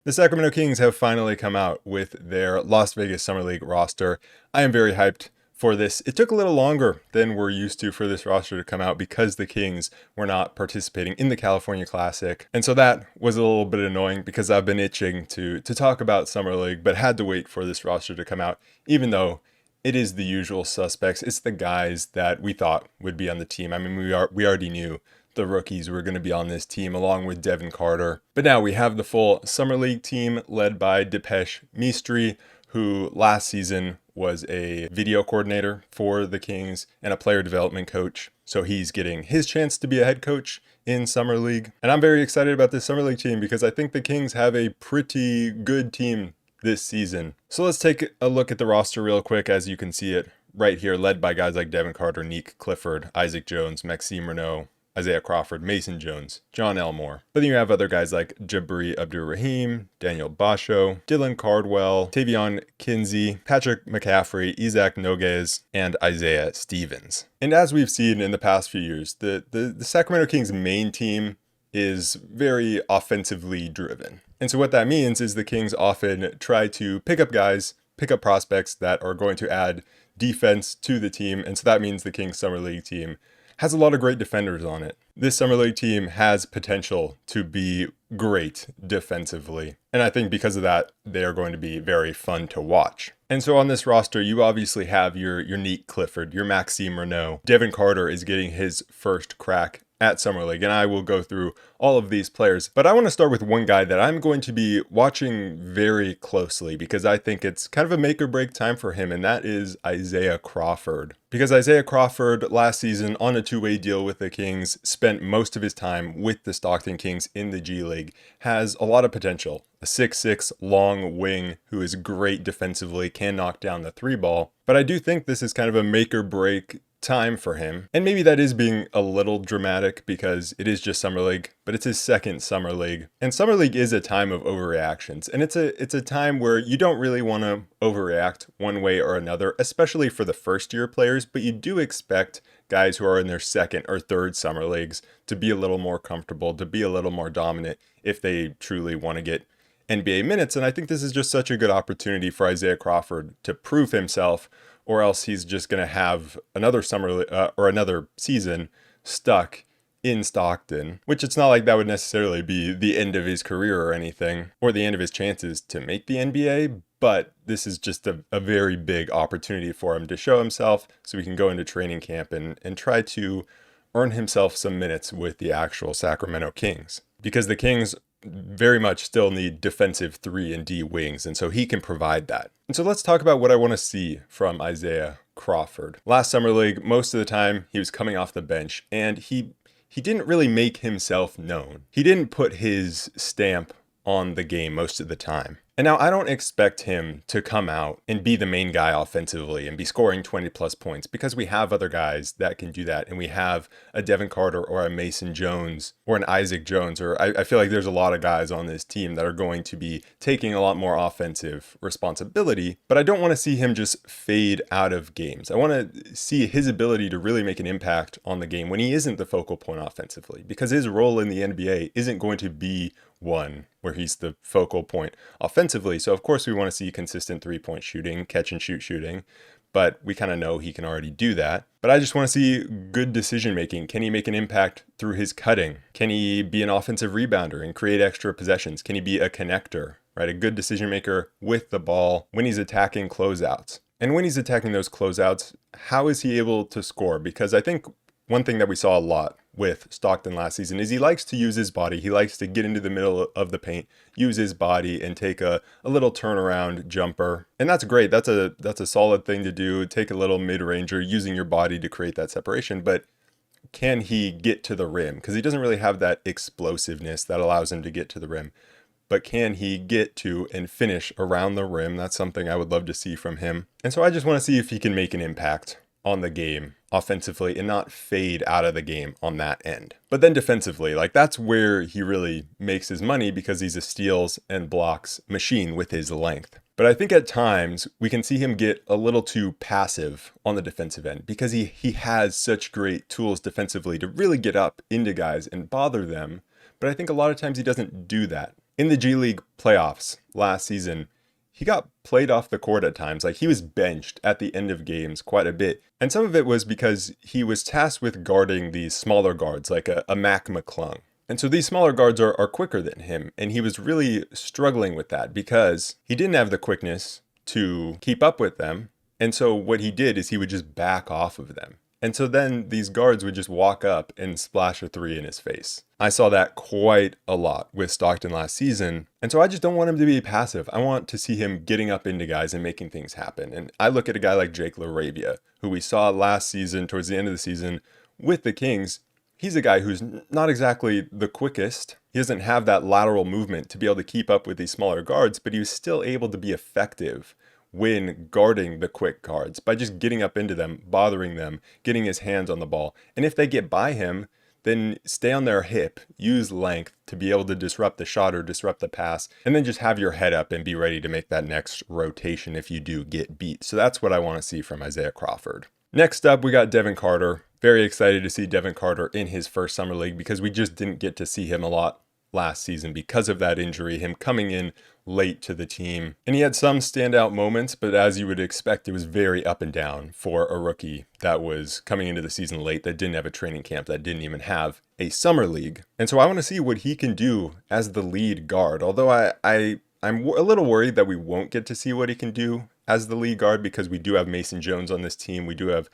The Sacramento Kings have finally come out with their Las Vegas Summer League roster. I am very hyped for this. It took a little longer than we're used to for this roster to come out because the Kings were not participating in the California Classic. And so that was a little bit annoying because I've been itching to talk about Summer League, but had to wait for this roster to come out, even though it is the usual suspects. It's the guys that we thought would be on the team. I mean, we already knew the rookies were going to be on this team along with Devin Carter. But now we have the full Summer League team led by Depeche Mistry, who last season was a video coordinator for the Kings and a player development coach. So he's getting his chance to be a head coach in Summer League. And I'm very excited about this Summer League team because I think the Kings have a pretty good team this season. So let's take a look at the roster real quick as you can see it right here, led by guys like Devin Carter, Nique Clifford, Isaac Jones, Maxime Raynaud, Isaiah Crawford, Mason Jones, John Elmore. But then you have other guys like Jabri Abdur-Rahim, Daniel Basho, Dylan Cardwell, Tavion Kinsey, Patrick McCaffrey, Isaac Noguez, and Isaiah Stevens. And as we've seen in the past few years, the Sacramento Kings main team is very offensively driven. And so what that means is the Kings often try to pick up prospects that are going to add defense to the team. And so that means the Kings Summer League team has a lot of great defenders on it. This Summer League team has potential to be great defensively. And I think because of that, they are going to be very fun to watch. And so on this roster, you obviously have your Nique Clifford, your Maxime Raynaud. Devin Carter is getting his first crack at Summer League, and I will go through all of these players. But I want to start with one guy that I'm going to be watching very closely because I think it's kind of a make or break time for him, and that is Isaiah Crawford. Because Isaiah Crawford last season on a two-way deal with the Kings spent most of his time with the Stockton Kings in the G League, has a lot of potential. A 6'6" long wing who is great defensively, can knock down the three ball. But I do think this is kind of a make or break time for him. And maybe that is being a little dramatic because it is just Summer League, but it's his second Summer League. And Summer League is a time of overreactions. And it's a time where you don't really want to overreact one way or another, especially for the first year players, but you do expect guys who are in their second or third Summer Leagues to be a little more comfortable, to be a little more dominant if they truly want to get NBA minutes. And I think this is just such a good opportunity for Isaiah Crawford to prove himself, or else he's just going to have another or another season stuck in Stockton, which it's not like that would necessarily be the end of his career or anything, or the end of his chances to make the NBA. But this is just a very big opportunity for him to show himself so he can go into training camp and try to earn himself some minutes with the actual Sacramento Kings. Because the Kings very much still need defensive 3 and D wings, and so he can provide that. And so let's talk about what I want to see from Isaiah Crawford. Last Summer League, most of the time he was coming off the bench, and he didn't really make himself known. He didn't put his stamp on the game most of the time. And now I don't expect him to come out and be the main guy offensively and be scoring 20 plus points because we have other guys that can do that. And we have a Devin Carter or a Mason Jones or an Isaac Jones, or I feel like there's a lot of guys on this team that are going to be taking a lot more offensive responsibility, but I don't want to see him just fade out of games. I want to see his ability to really make an impact on the game when he isn't the focal point offensively, because his role in the NBA isn't going to be one where he's the focal point offensively. So of course we want to see consistent 3-point shooting, catch and shoot shooting, but we kind of know he can already do that. But I just want to see good decision making. Can he make an impact through his cutting? Can he be an offensive rebounder and create extra possessions? Can he be a connector, right? A good decision maker with the ball when he's attacking closeouts. And when he's attacking those closeouts, how is he able to score? Because I think one thing that we saw a lot with Stockton last season is he likes to use his body. He likes to get into the middle of the paint, use his body, and take a little turnaround jumper. And that's great. That's a solid thing to do. Take a little mid-ranger using your body to create that separation. But can he get to the rim? Because he doesn't really have that explosiveness that allows him to get to the rim. But can he get to and finish around the rim? That's something I would love to see from him. And so I just want to see if he can make an impact on the game offensively and not fade out of the game on that end. But then defensively, like that's where he really makes his money because he's a steals and blocks machine with his length. But I think at times we can see him get a little too passive on the defensive end because he has such great tools defensively to really get up into guys and bother them. But I think a lot of times he doesn't do that In the G League playoffs last season, he got played off the court at times. Like, he was benched at the end of games quite a bit. And some of it was because he was tasked with guarding these smaller guards, like a Mac McClung. And so these smaller guards are quicker than him. And he was really struggling with that because he didn't have the quickness to keep up with them. And so what he did is he would just back off of them. And so then these guards would just walk up and splash a three in his face. I saw that quite a lot with Stockton last season. And so I just don't want him to be passive. I want to see him getting up into guys and making things happen. And I look at a guy like Jake LaRavia, who we saw last season, towards the end of the season with the Kings. He's a guy who's not exactly the quickest. He doesn't have that lateral movement to be able to keep up with these smaller guards, but he was still able to be effective when guarding the quick guards by just getting up into them, bothering them, getting his hands on the ball. And if they get by him, then stay on their hip, use length to be able to disrupt the shot or disrupt the pass, and then just have your head up and be ready to make that next rotation if you do get beat. So that's what I want to see from Isaiah Crawford. Next up, we got Devin Carter. Very excited to see Devin Carter in his first summer league because we just didn't get to see him a lot last season because of that injury, him coming in late to the team. And he had some standout moments, but as you would expect, it was very up and down for a rookie that was coming into the season late, that didn't have a training camp, that didn't even have a summer league. And so I want to see what he can do as the lead guard, although I'm a little worried that we won't get to see what he can do as the lead guard because we do have Mason Jones on this team. We do have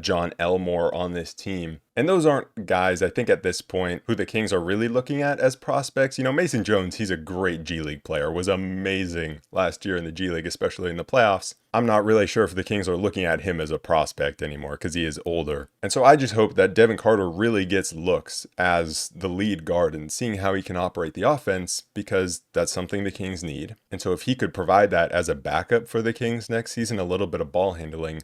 John Elmore on this team. And those aren't guys, I think, at this point, who the Kings are really looking at as prospects. You know, Mason Jones, he's a great G League player, was amazing last year in the G League, especially in the playoffs. I'm not really sure if the Kings are looking at him as a prospect anymore because he is older. And so I just hope that Devin Carter really gets looks as the lead guard and seeing how he can operate the offense because that's something the Kings need. And so if he could provide that as a backup for the Kings next season, a little bit of ball handling,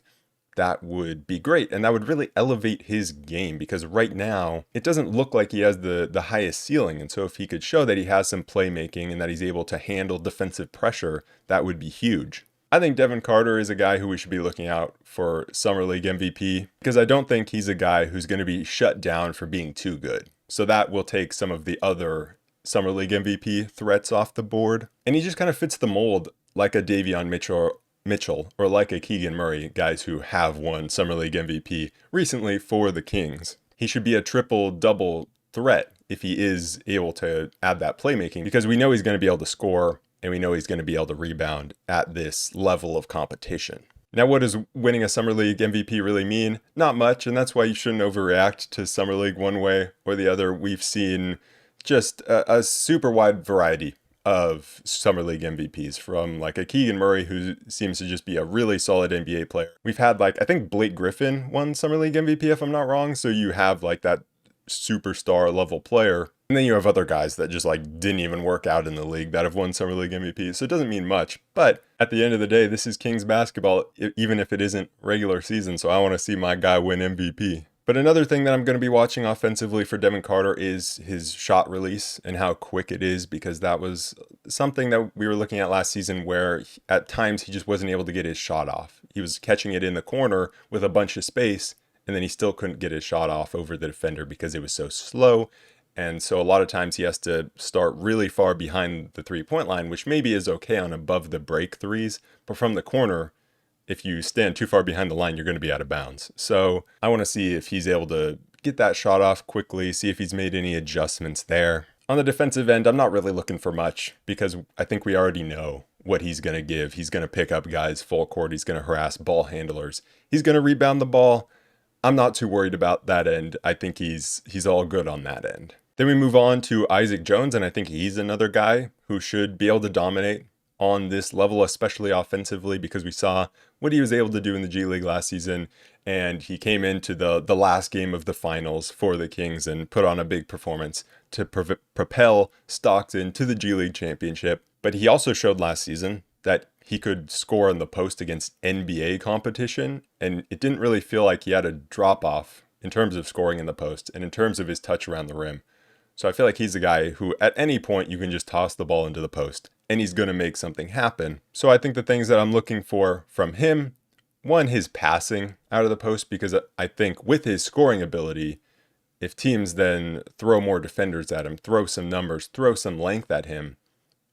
that would be great. And that would really elevate his game because right now it doesn't look like he has the highest ceiling. And so if he could show that he has some playmaking and that he's able to handle defensive pressure, that would be huge. I think Devin Carter is a guy who we should be looking out for Summer League MVP because I don't think he's a guy who's going to be shut down for being too good. So that will take some of the other Summer League MVP threats off the board. And he just kind of fits the mold like a Davion Mitchell or like a Keegan Murray, guys who have won Summer League MVP recently for the Kings. He should be a triple-double threat if he is able to add that playmaking because we know he's going to be able to score and we know he's going to be able to rebound at this level of competition. Now, what does winning a Summer League MVP really mean? Not much, and that's why you shouldn't overreact to Summer League one way or the other. We've seen just a super wide variety of Summer League MVPs, from like a Keegan Murray who seems to just be a really solid NBA player. We've had I think Blake Griffin won Summer League MVP if I'm not wrong. So you have that superstar level player. And then you have other guys that just didn't even work out in the league that have won Summer League MVP. So it doesn't mean much. But at the end of the day, this is Kings basketball, even if it isn't regular season. So I want to see my guy win MVP. But another thing that I'm going to be watching offensively for Devin Carter is his shot release and how quick it is, because that was something that we were looking at last season where at times he just wasn't able to get his shot off. He was catching it in the corner with a bunch of space, and then he still couldn't get his shot off over the defender because it was so slow. And so a lot of times he has to start really far behind the three-point line, which maybe is okay on above the break threes, but from the corner, if you stand too far behind the line, you're going to be out of bounds. So I want to see if he's able to get that shot off quickly, see if he's made any adjustments there. On the defensive end, I'm not really looking for much because I think we already know what he's going to give. He's going to pick up guys full court. He's going to harass ball handlers. He's going to rebound the ball. I'm not too worried about that end. I think he's all good on that end. Then we move on to Isaac Jones, and I think he's another guy who should be able to dominate on this level, especially offensively, because we saw what he was able to do in the G League last season, and he came into the last game of the finals for the Kings and put on a big performance to propel Stockton to the G League championship. But he also showed last season that he could score in the post against NBA competition, and it didn't really feel like he had a drop-off in terms of scoring in the post and in terms of his touch around the rim. So I feel like he's a guy who at any point you can just toss the ball into the post and he's going to make something happen. So I think the things that I'm looking for from him, one, his passing out of the post, because I think with his scoring ability, if teams then throw more defenders at him, throw some numbers, throw some length at him,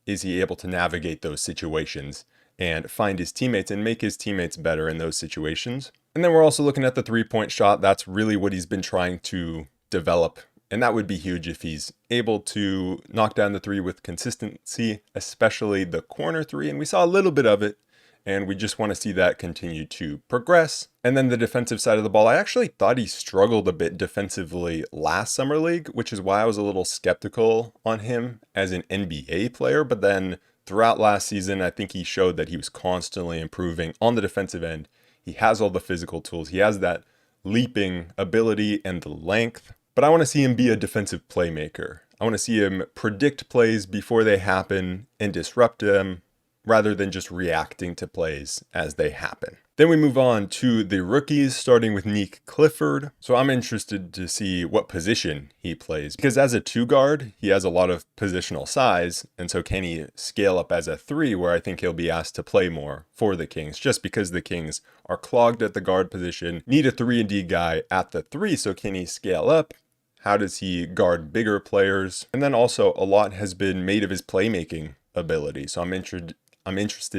is he able to navigate those situations and find his teammates and make his teammates better in those situations. And then we're also looking at the three-point shot. That's really what he's been trying to develop. And that would be huge if he's able to knock down the three with consistency, especially the corner three. And we saw a little bit of it, and we just want to see that continue to progress. And then the defensive side of the ball, I actually thought he struggled a bit defensively last summer league, which is why I was a little skeptical on him as an NBA player. But then throughout last season, I think he showed that he was constantly improving on the defensive end. He has all the physical tools. He has that leaping ability and the length. But I want to see him be a defensive playmaker. I want to see him predict plays before they happen and disrupt them, rather than just reacting to plays as they happen. Then we move on to the rookies, starting with Nique Clifford. So I'm interested to see what position he plays, because as a two guard, he has a lot of positional size. And so can he scale up as a three, where I think he'll be asked to play more for the Kings, just because the Kings are clogged at the guard position, need a 3-and-D guy at the three. So can he scale up? How does he guard bigger players? And then also a lot has been made of his playmaking ability. So I'm interested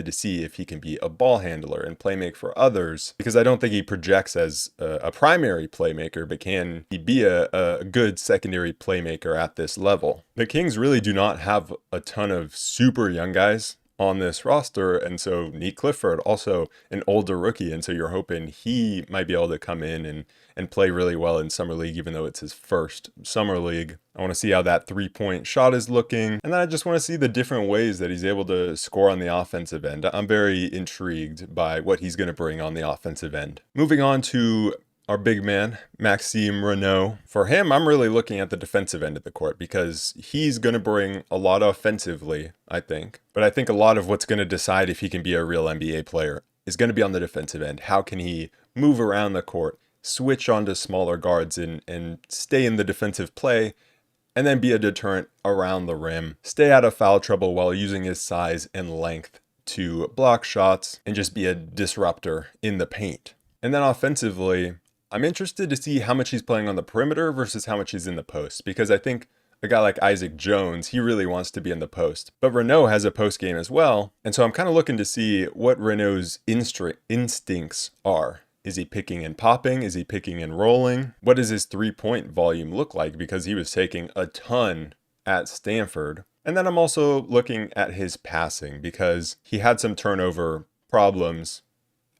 to see if he can be a ball handler and play make for others, because I don't think he projects as a primary playmaker, but can he be a good secondary playmaker at this level? The Kings really do not have a ton of super young guys on this roster, and so Nique Clifford, also an older rookie, and so you're hoping he might be able to come in and play really well in Summer League, even though it's his first Summer League. I want to see how that three-point shot is looking, and then I just want to see the different ways that he's able to score on the offensive end. I'm very intrigued by what he's going to bring on the offensive end. Moving on to our big man, Maxime Raynaud. For him, I'm really looking at the defensive end of the court, because he's going to bring a lot offensively, I think. But I think a lot of what's going to decide if he can be a real NBA player is going to be on the defensive end. How can he move around the court, switch onto smaller guards, and stay in the defensive play, and then be a deterrent around the rim, stay out of foul trouble while using his size and length to block shots, and just be a disruptor in the paint. And then offensively, I'm interested to see how much he's playing on the perimeter versus how much he's in the post, because I think a guy like Isaac Jones, he really wants to be in the post. But Raynaud has a post game as well, and so I'm kind of looking to see what Raynaud's instincts are. Is he picking and popping? Is he picking and rolling? What does his three-point volume look like? Because he was taking a ton at Stanford. And then I'm also looking at his passing, because he had some turnover problems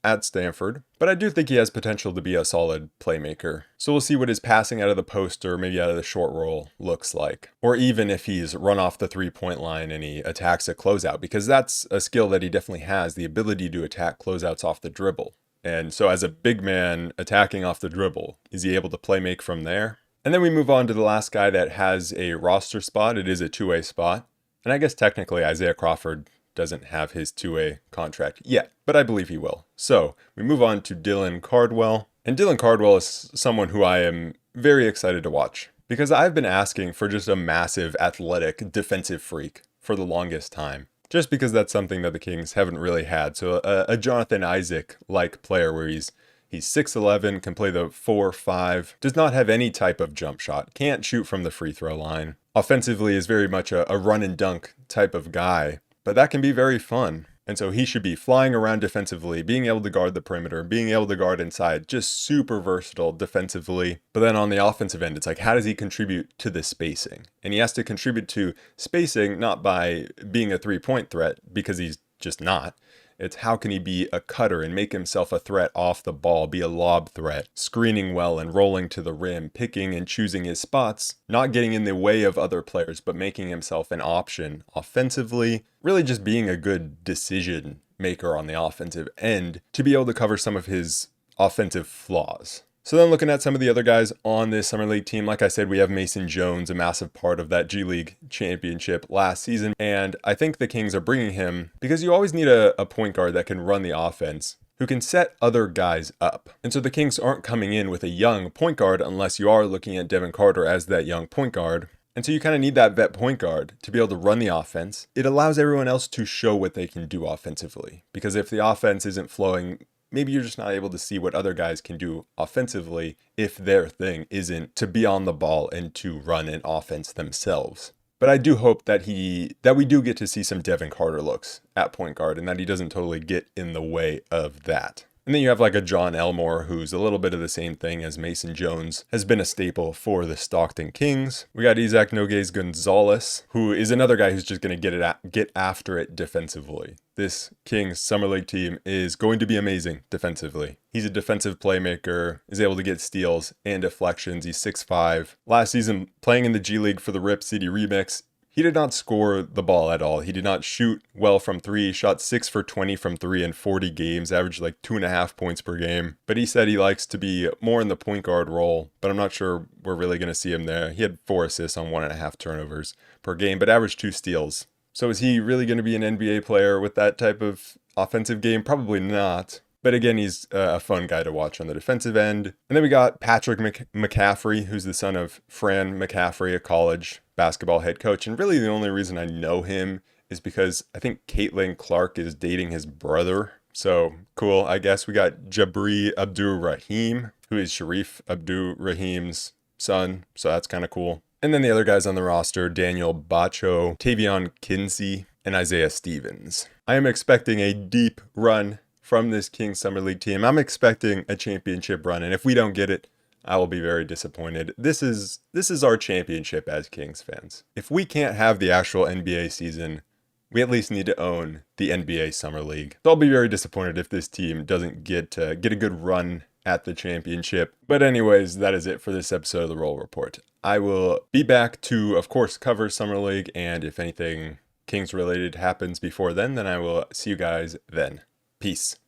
at Stanford, but I do think he has potential to be a solid playmaker. So we'll see what his passing out of the post or maybe out of the short roll looks like. Or even if he's run off the three-point line and he attacks a closeout, because that's a skill that he definitely has, the ability to attack closeouts off the dribble. And so as a big man attacking off the dribble, is he able to play make from there? And then we move on to the last guy that has a roster spot. It is a two-way spot. And I guess technically Isaiah Crawford doesn't have his two-way contract yet, but I believe he will. So we move on to Dylan Cardwell. And Dylan Cardwell is someone who I am very excited to watch, because I've been asking for just a massive athletic defensive freak for the longest time, just because that's something that the Kings haven't really had. So a Jonathan Isaac-like player where he's 6'11", can play the 4-5, does not have any type of jump shot, can't shoot from the free throw line. Offensively is very much a run and dunk type of guy, but that can be very fun. And so he should be flying around defensively, being able to guard the perimeter, being able to guard inside, just super versatile defensively. But then on the offensive end, it's like, how does he contribute to the spacing? And he has to contribute to spacing not by being a three-point threat, because he's just not. It's how can he be a cutter and make himself a threat off the ball, be a lob threat, screening well and rolling to the rim, picking and choosing his spots, not getting in the way of other players, but making himself an option offensively, really just being a good decision maker on the offensive end to be able to cover some of his offensive flaws. So then looking at some of the other guys on this Summer League team, like I said, we have Mason Jones, a massive part of that G League championship last season. And I think the Kings are bringing him because you always need a point guard that can run the offense, who can set other guys up. And so the Kings aren't coming in with a young point guard unless you are looking at Devin Carter as that young point guard. And so you kind of need that vet point guard to be able to run the offense. It allows everyone else to show what they can do offensively. Because if the offense isn't flowing, maybe you're just not able to see what other guys can do offensively if their thing isn't to be on the ball and to run an offense themselves. But I do hope that we do get to see some Devin Carter looks at point guard and that he doesn't totally get in the way of that. And then you have like a John Elmore, who's a little bit of the same thing as Mason Jones, has been a staple for the Stockton Kings. We got Isaac Noguez Gonzalez, who is another guy who's just going to get after it defensively. This Kings Summer League team is going to be amazing defensively. He's a defensive playmaker, is able to get steals and deflections. He's 6'5". Last season, playing in the G League for the Rip City Remix, he did not score the ball at all. He did not shoot well from three. He shot 6 for 20 from three in 40 games, averaged like 2.5 points per game. But he said he likes to be more in the point guard role, but I'm not sure we're really going to see him there. He had 4 assists on 1.5 turnovers per game, but averaged 2 steals. So is he really going to be an NBA player with that type of offensive game? Probably not. But again, he's a fun guy to watch on the defensive end. And then we got Patrick McCaffrey, who's the son of Fran McCaffrey, a college basketball head coach. And really the only reason I know him is because I think Caitlin Clark is dating his brother. So cool, I guess. We got Jabri Abdur-Rahim, who is Sharif Abdur-Rahim's son. So that's kind of cool. And then the other guys on the roster, Daniel Bacho, Tavion Kinsey, and Isaiah Stevens. I am expecting a deep run from this Kings Summer League team. I'm expecting a championship run, and if we don't get it, I will be very disappointed. This is our championship as Kings fans. If we can't have the actual NBA season, we at least need to own the NBA Summer League. So I'll be very disappointed if this team doesn't get a good run at the championship. But anyways, that is it for this episode of the Roll Report. I will be back to, of course, cover Summer League, and if anything Kings related happens before then I will see you guys then. Peace.